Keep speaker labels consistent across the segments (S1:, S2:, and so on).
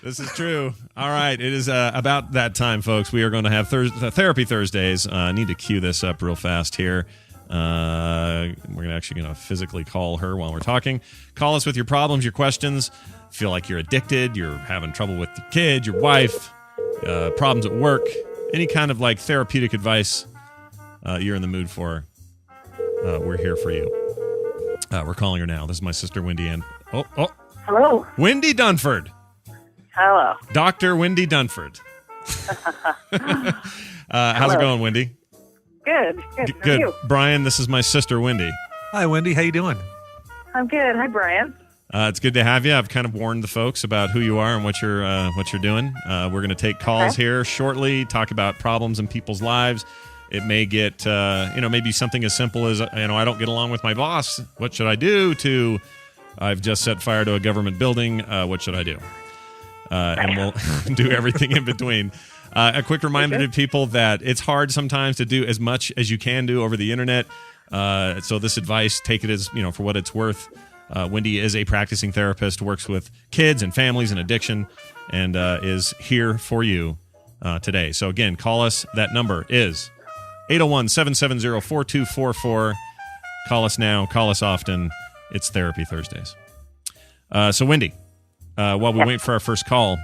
S1: This is true. All right. It is about that time, folks. We are going to have Therapy Thursdays. I need to cue this up real fast here. We're actually going to physically call her while we're talking. Call us with your problems, your questions. Feel like you're addicted, you're having trouble with your kid, your wife, problems at work, any kind of like therapeutic advice you're in the mood for. We're here for you. We're calling her now. This is my sister, Wendi. And
S2: hello,
S1: Wendi Dunford.
S2: Hello,
S1: Dr. Wendi Dunford. How's it going, Wendi?
S2: Good. How
S1: Good.
S2: are you?
S1: Brian, this is my sister, Wendi.
S3: Hi, Wendi. How you doing?
S2: I'm good. Hi, Brian.
S1: It's good to have you. I've kind of warned the folks about who you are and what you're doing. We're going to take calls here shortly, talk about problems in people's lives. It may get, maybe something as simple as, I don't get along with my boss. What should I do? To, I've just set fire to a government building. What should I do? And we'll do everything in between. A quick reminder to people that it's hard sometimes to do as much as you can do over the internet. So this advice, take it as, for what it's worth. Wendi is a practicing therapist, works with kids and families and addiction, and is here for you today. So again, call us. That number is 801-770-4244. Call us now. Call us often. It's Therapy Thursdays. So Wendi, while we wait for our first call,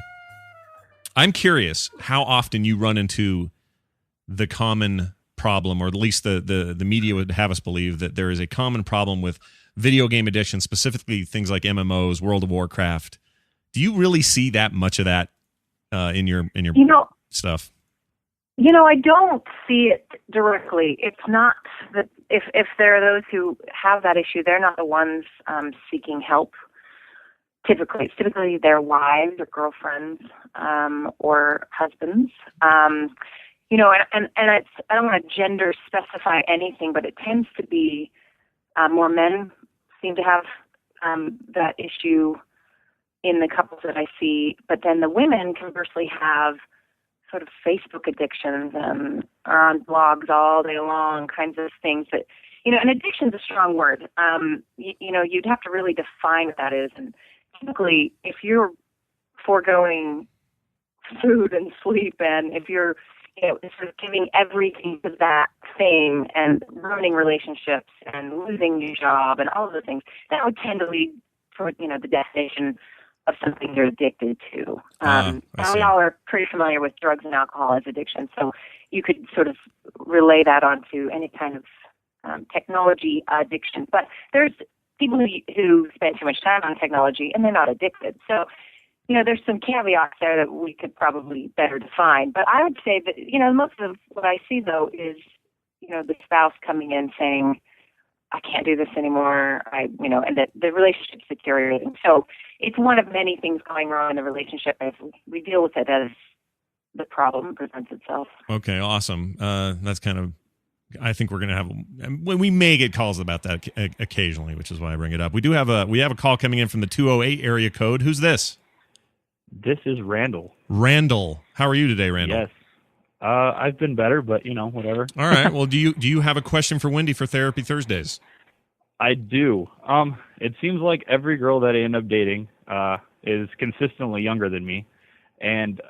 S1: I'm curious how often you run into the common problem, or at least the media would have us believe that there is a common problem with video game addiction, specifically things like MMOs, World of Warcraft. Do you really see that much of that in your stuff?
S2: I don't see it directly. It's not that if there are those who have that issue, they're not the ones seeking help. It's typically their wives or girlfriends or husbands. And it's, I don't want to gender specify anything, but it tends to be more men seem to have that issue in the couples that I see. But then the women conversely have sort of Facebook addictions and are on blogs all day long, kinds of things that, and addiction is a strong word. You'd have to really define what that is. And typically, if you're foregoing food and sleep, and if you're, sort of giving everything to that thing and ruining relationships and losing your job and all of the things, that would tend to lead for, the definition of something you're addicted to. And we all are pretty familiar with drugs and alcohol as addiction, so you could sort of relay that onto any kind of technology addiction. But there's people who spend too much time on technology and they're not addicted. So, there's some caveats there that we could probably better define. But I would say that, most of what I see, though, is, the spouse coming in saying, I can't do this anymore, and that the relationship's deteriorating. So it's one of many things going wrong in the relationship as we deal with it as the problem presents itself.
S1: Okay, awesome. That's kind of, I think we're going to have, we may get calls about that occasionally, which is why I bring it up. We have a call coming in from the 208 area code. Who's this?
S4: This is Randall.
S1: Randall. How are you today, Randall?
S4: Yes. I've been better, but, whatever.
S1: All right. Well, do you have a question for Wendi for Therapy Thursdays?
S4: I do. It seems like every girl that I end up dating is consistently younger than me, and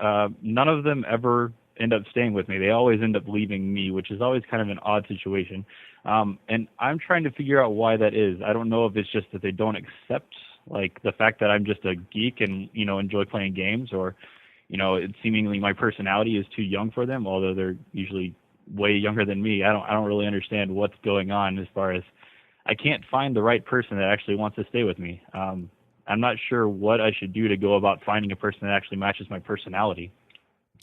S4: none of them ever end up staying with me. They always end up leaving me, which is always kind of an odd situation. And I'm trying to figure out why that is. I don't know if it's just that they don't accept the fact that I'm just a geek and, enjoy playing games, or, it's seemingly my personality is too young for them, although they're usually way younger than me. I don't really understand what's going on as far as I can't find the right person that actually wants to stay with me. I'm not sure what I should do to go about finding a person that actually matches my personality.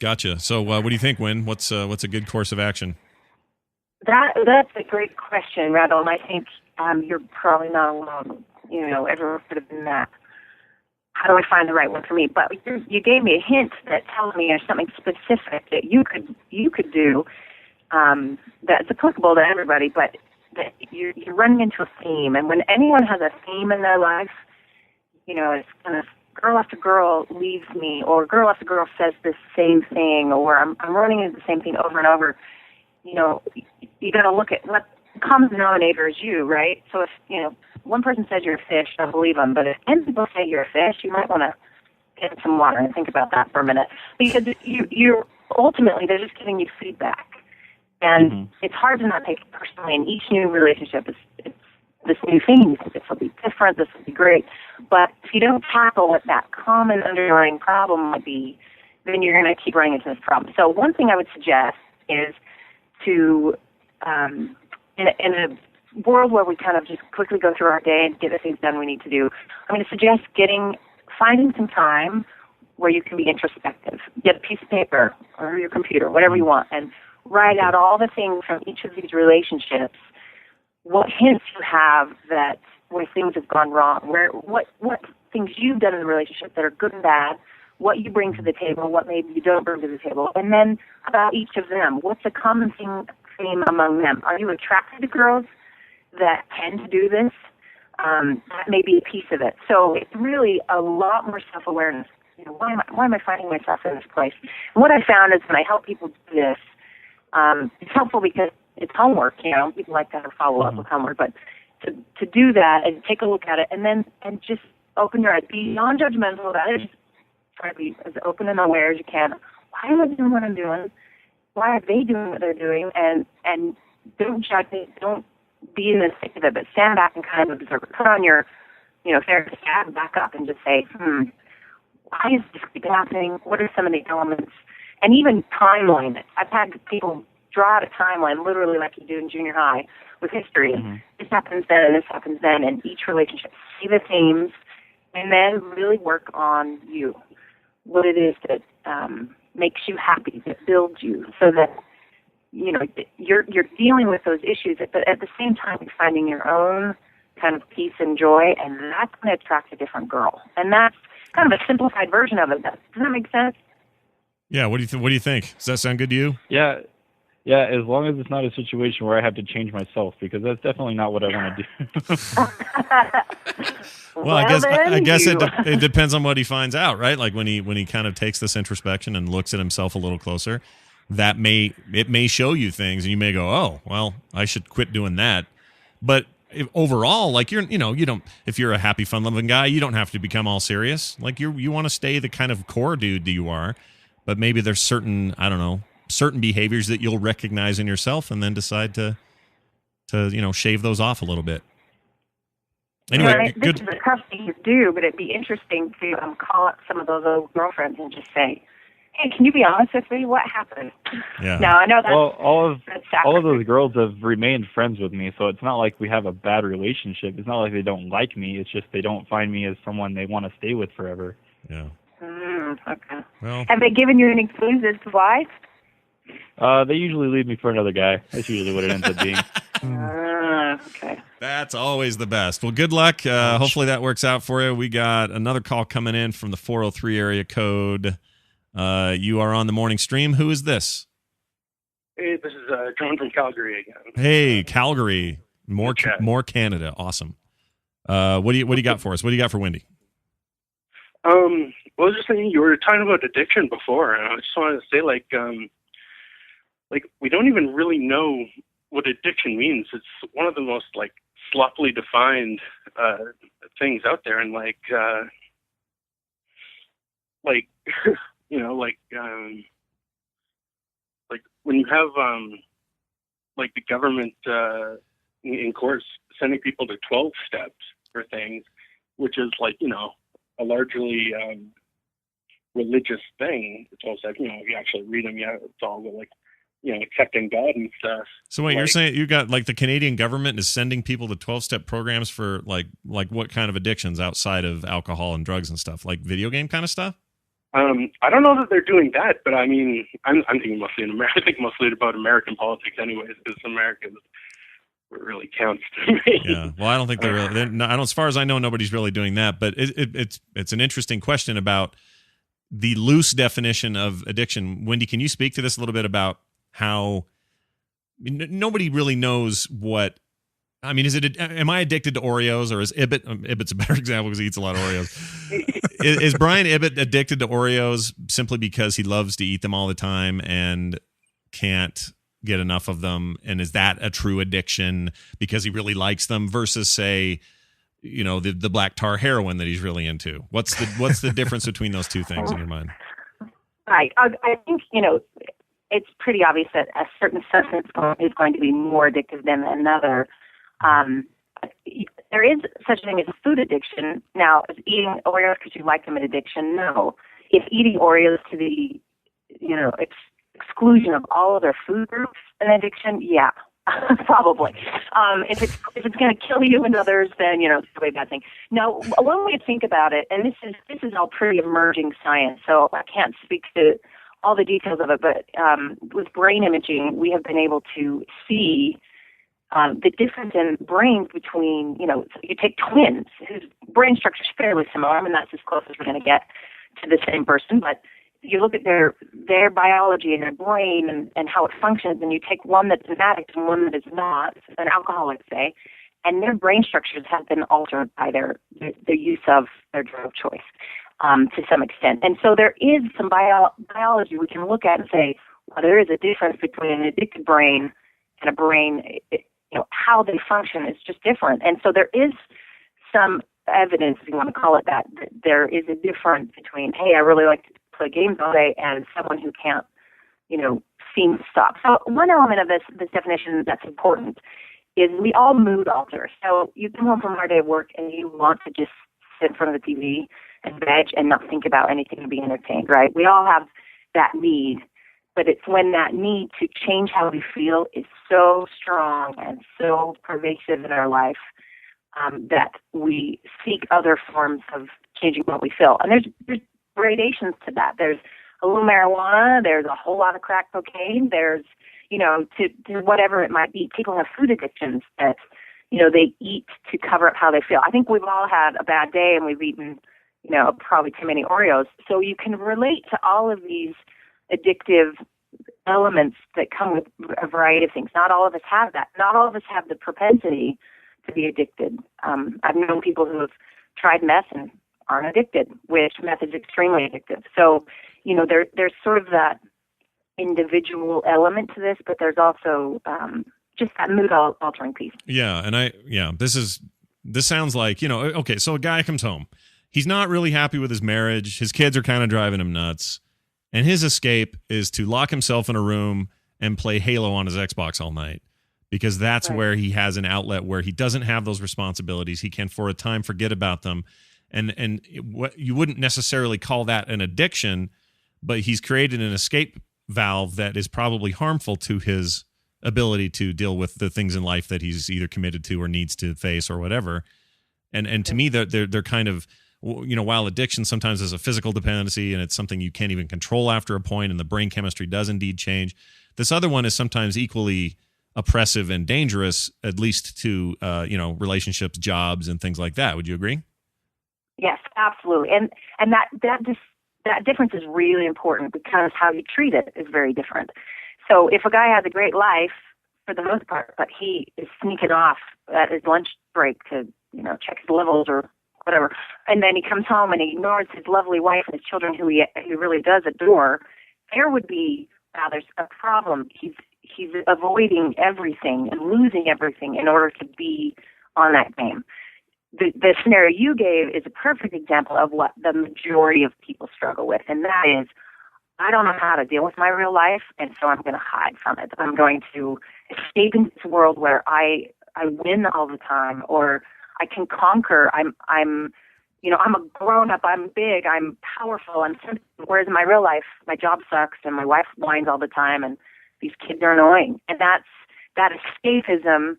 S1: Gotcha. So what do you think, Win? What's a good course of action?
S2: That's a great question, Randall, and I think you're probably not alone. Everyone could have been that. How do I find the right one for me? But you gave me a hint that tells me there's something specific that you could do that's applicable to everybody, but that you're running into a theme. And when anyone has a theme in their life, it's kind of girl after girl leaves me, or girl after girl says the same thing, or I'm running into the same thing over and over. You got to look at what common denominator is you, right? So if, one person says you're a fish, don't believe them. But if 10 people say you're a fish, you might want to get some water and think about that for a minute, because you're ultimately they're just giving you feedback, and it's hard to not take it personally. And each new relationship is this new thing. You think this will be different, this will be great, but if you don't tackle what that common underlying problem might be, then you're going to keep running into this problem. So one thing I would suggest is to, in a world where we kind of just quickly go through our day and get the things done we need to do, I'm going to suggest finding some time where you can be introspective. Get a piece of paper or your computer, whatever you want, and write out all the things from each of these relationships, what hints you have that where things have gone wrong, what things you've done in the relationship that are good and bad, what you bring to the table, what maybe you don't bring to the table, and then about each of them. What's the common theme among them? Are you attracted to girls that tend to do this? That may be a piece of it. So it's really a lot more self-awareness. Why am I finding myself in this place? And what I found is when I help people do this, it's helpful because it's homework. People like to have a follow-up with homework, but to do that and take a look at it, and just open your eyes, be non-judgmental about it. Just try to be as open and aware as you can. Why am I doing what I'm doing? Why are they doing what they're doing? And don't judge it. Don't be in the thick of it, but stand back and kind of observe it. Put on your, therapist hat and back up and just say, why is this keep happening? What are some of the elements? And even timeline it. I've had people draw out a timeline, literally like you do in junior high with history. This happens then, and this happens then, and each relationship. See the themes, and then really work on you. What it is that makes you happy, that builds you, so that you're dealing with those issues, but at the same time you're finding your own kind of peace and joy, and that's going to attract a different girl. And that's kind of a simplified version of it. Does that make sense?
S1: Yeah. What do you think? Does that sound good to you?
S4: Yeah. Yeah, as long as it's not a situation where I have to change myself, because that's definitely not what I want to do.
S1: Well, I guess it depends on what he finds out, right? Like when he kind of takes this introspection and looks at himself a little closer, it may show you things, and you may go, oh, well, I should quit doing that. But overall, like you don't. If you're a happy, fun-loving guy, you don't have to become all serious. Like you want to stay the kind of core dude that you are, but maybe there's certain behaviors that you'll recognize in yourself, and then decide to shave those off a little bit. Anyway,
S2: this is a tough thing to do, but it'd be interesting to call up some of those old girlfriends and just say, "Hey, can you be honest with me? What happened?"
S1: Yeah.
S2: Now I know that.
S4: Well, all of those girls have remained friends with me, so it's not like we have a bad relationship. It's not like they don't like me. It's just they don't find me as someone they want to stay with forever.
S1: Yeah.
S2: Okay.
S1: Well,
S2: have they given you any clues as to why?
S4: They usually leave me for another guy. That's usually what it ends up being.
S2: Okay.
S1: That's always the best. Well, good luck. Hopefully that works out for you. We got another call coming in from the 403 area code. You are on the morning stream. Who is this?
S3: Hey, this is John from Calgary again.
S1: Hey, Calgary. More Canada. Awesome. What do you got for us? What do you got for Wendi?
S3: Well, I was just thinking, you were talking about addiction before, and I just wanted to say, like we don't even really know what addiction means. It's one of the most sloppily defined things out there, and like when you have the government in courts sending people to 12 steps for things, which is a largely religious thing. It's all said, if you actually read them, it's all accepting God and stuff.
S1: So wait, you're saying you got the Canadian government is sending people to 12-step programs for like what kind of addictions outside of alcohol and drugs and stuff, like video game kind of stuff?
S3: I don't know that they're doing that, but I mean, I'm thinking mostly in America. I think mostly about American politics, anyways, because Americans really counts to me.
S1: Yeah. Well, I don't think they're really. As far as I know, nobody's really doing that. But it's an interesting question about the loose definition of addiction. Wendi, can you speak to this a little bit about how nobody really knows what? I mean, am I addicted to Oreos, or is Ibbott? Ibbott's a better example because he eats a lot of Oreos. is Brian Ibbott addicted to Oreos simply because he loves to eat them all the time and can't get enough of them? And is that a true addiction because he really likes them versus, say, the black tar heroin that he's really into. What's the difference between those two things in your mind?
S2: Right. I think, it's pretty obvious that a certain substance is going to be more addictive than another. There is such a thing as a food addiction. Now, is eating Oreos because you like them an addiction? No. If eating Oreos to the, exclusion of all other food groups an addiction, yeah, probably. If it's going to kill you and others, then it's a way bad thing. Now, one way to think about it, and this is all pretty emerging science, so I can't speak to all the details of it, but with brain imaging, we have been able to see the difference in brains between, you take twins whose brain structure is fairly similar. I mean, that's as close as we're going to get to the same person, but you look at their biology and their brain and how it functions, and you take one that's an addict and one that is not, an alcoholic, say, and their brain structures have been altered by their use of their drug of choice to some extent. And so there is some biology we can look at and say, well, there is a difference between an addicted brain and a brain, how they function is just different. And so there is some evidence, if you want to call it that there is a difference between, hey, I really like to play games all day, and someone who can't, seem to stop. So one element of this definition that's important is we all mood alter. So you come home from our day of work and you want to just sit in front of the TV and veg and not think about anything and be entertained, right? We all have that need, but it's when that need to change how we feel is so strong and so pervasive in our life that we seek other forms of changing what we feel. And there's gradations to that. There's a little marijuana, there's a whole lot of crack cocaine, there's, to whatever it might be. People have food addictions that, they eat to cover up how they feel. I think we've all had a bad day and we've eaten, probably too many Oreos. So you can relate to all of these addictive elements that come with a variety of things. Not all of us have that. Not all of us have the propensity to be addicted. I've known people who have tried meth and aren't addicted, which meth is extremely addictive. So, there's sort of that individual element to this, but there's also just that mood altering piece.
S1: Yeah, and this sounds like, okay, so a guy comes home. He's not really happy with his marriage. His kids are kind of driving him nuts. And his escape is to lock himself in a room and play Halo on his Xbox all night, because that's right, where he has an outlet where he doesn't have those responsibilities. He can, for a time, forget about them. And what you wouldn't necessarily call that an addiction, but he's created an escape valve that is probably harmful to his ability to deal with the things in life that he's either committed to or needs to face or whatever. And to me, they're kind of, while addiction sometimes is a physical dependency and it's something you can't even control after a point, and the brain chemistry does indeed change, this other one is sometimes equally oppressive and dangerous, at least to relationships, jobs, and things like that. Would you agree?
S2: Yes, absolutely. And that difference is really important, because how you treat it is very different. So if a guy has a great life for the most part, but he is sneaking off at his lunch break to, check his levels or whatever, and then he comes home and he ignores his lovely wife and his children who he really does adore, there would be, there's a problem. He's avoiding everything and losing everything in order to be on that game. The scenario you gave is a perfect example of what the majority of people struggle with, and that is, I don't know how to deal with my real life, and so I'm going to hide from it. I'm going to escape into this world where I win all the time, or I can conquer. I'm a grown up. I'm big. I'm powerful. I'm sensitive. Whereas in my real life, my job sucks, and my wife whines all the time, and these kids are annoying. And that escapism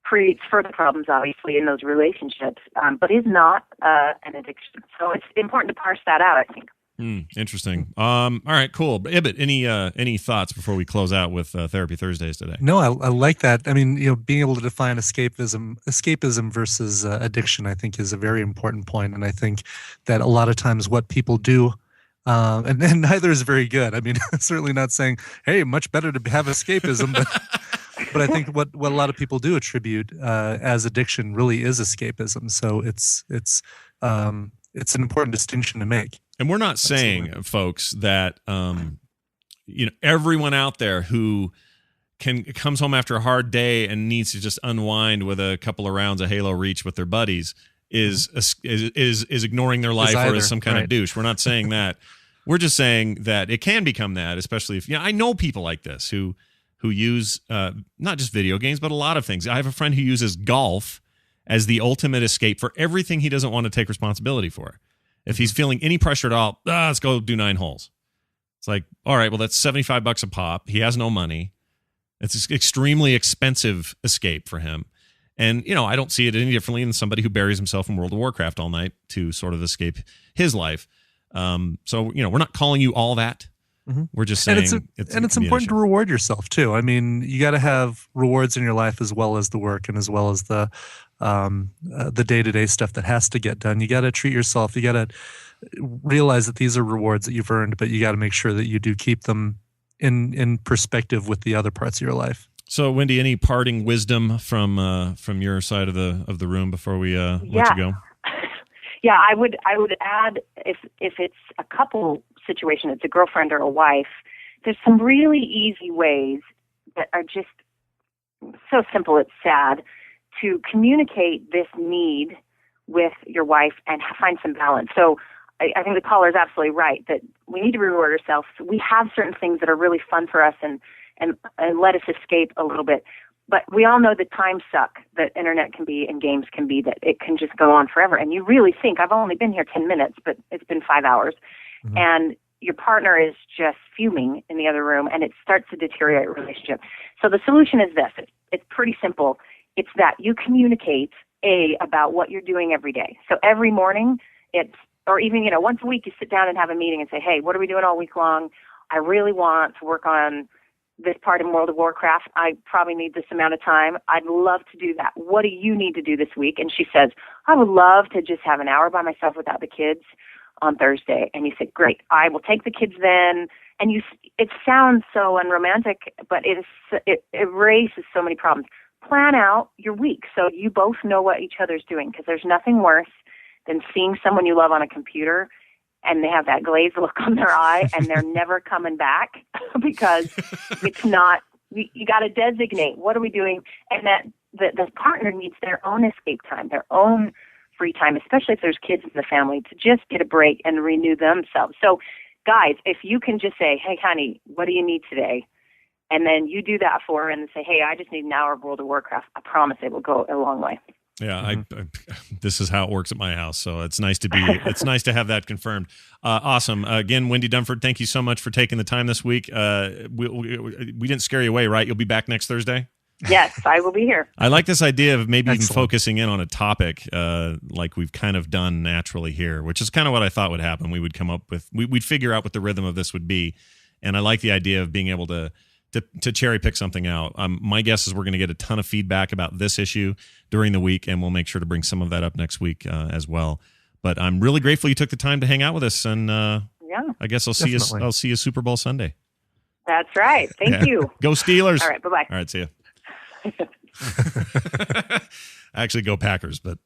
S2: creates further problems, obviously, in those relationships, but is not an addiction. So it's important to parse that out, I think.
S1: Interesting. All right, cool. Ibbott, any thoughts before we close out with Therapy Thursdays today?
S5: No, I like that. I mean, being able to define escapism versus addiction, I think, is a very important point. And I think that a lot of times what people do, and neither is very good. I mean, certainly not saying, hey, much better to have escapism, but I think what a lot of people do attribute as addiction really is escapism. So it's an important distinction to make.
S1: And we're not saying, folks, that everyone out there who comes home after a hard day and needs to just unwind with a couple of rounds of Halo Reach with their buddies is ignoring their life or is some kind of douche. We're not saying that. We're just saying that it can become that, especially if I know people like this who use not just video games, but a lot of things. I have a friend who uses golf as the ultimate escape for everything he doesn't want to take responsibility for. If he's feeling any pressure at all, let's go do 9 holes. It's like, all right, well, that's $75 a pop. He has no money. It's an extremely expensive escape for him. And, I don't see it any differently than somebody who buries himself in World of Warcraft all night to sort of escape his life. So, we're not calling you all that. Mm-hmm. We're just saying
S5: it's important to reward yourself too. I mean, you got to have rewards in your life as well as the work and as well as the day-to-day stuff that has to get done. You got to treat yourself. You got to realize that these are rewards that you've earned, but you got to make sure that you do keep them in perspective with the other parts of your life.
S1: So, Wendi, any parting wisdom from your side of the room before we let you go?
S2: Yeah, I would add if it's a couple situation, it's a girlfriend or a wife, there's some really easy ways that are just so simple it's sad to communicate this need with your wife and find some balance. So I think the caller is absolutely right that we need to reward ourselves. We have certain things that are really fun for us and let us escape a little bit. But we all know the time suck that internet can be and games can be, that it can just go on forever. And you really think, I've only been here 10 minutes, but it's been 5 hours. Mm-hmm. And your partner is just fuming in the other room, and it starts to deteriorate your relationship. So the solution is this. It's pretty simple. It's that you communicate, about what you're doing every day. So every morning, or even, once a week, you sit down and have a meeting and say, hey, what are we doing all week long? I really want to work on this part in World of Warcraft. I probably need this amount of time. I'd love to do that. What do you need to do this week? And she says, I would love to just have an hour by myself without the kids on Thursday. And you say, great, I will take the kids then. And it sounds so unromantic, but it erases so many problems. Plan out your week so you both know what each other's doing, because there's nothing worse than seeing someone you love on a computer and they have that glazed look on their eye and they're never coming back because it's not, you got to designate, what are we doing? And that the partner needs their own escape time, their own free time, especially if there's kids in the family, to just get a break and renew themselves. So guys, if you can just say, hey, honey, what do you need today? And then you do that for her and say, hey, I just need an hour of World of Warcraft. I promise it will go a long way.
S1: Yeah, this is how it works at my house. So it's nice to have that confirmed. Awesome. Again, Wendi Dunford, thank you so much for taking the time this week. We didn't scare you away, right? You'll be back next Thursday?
S2: Yes, I will be here.
S1: I like this idea of maybe even focusing in on a topic like we've kind of done naturally here, which is kind of what I thought would happen. We would come up with, we'd figure out what the rhythm of this would be. And I like the idea of being able to cherry pick something out. My guess is we're going to get a ton of feedback about this issue during the week, and we'll make sure to bring some of that up next week as well. But I'm really grateful you took the time to hang out with us, and I guess I'll see you Super Bowl Sunday.
S2: That's right. Thank you.
S1: Go Steelers.
S2: All right. Bye-bye.
S1: All right. See you. Actually, go Packers, but